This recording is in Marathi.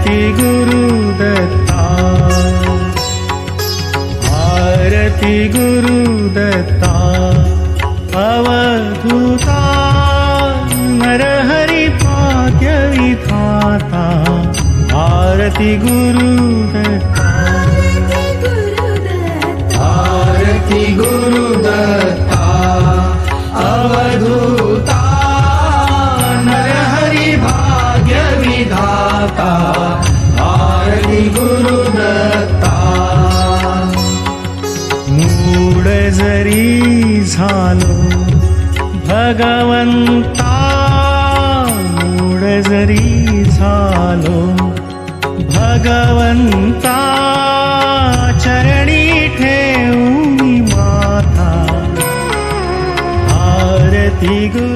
आरती गुरुदत्ता, आरती गुरुदत्ता, अवधूता नरहरि भाग्य विधाता, आरती गुरुदत्ता, आरती गुरुदत्ता, अवधूता नरहरि भाग्य विधाता, आरती गुरुदत्ता. मूड जरी झालो भगवंता, मूड जरी झालो भगवंता, चरणी ठेवून माथा, आरती गुरु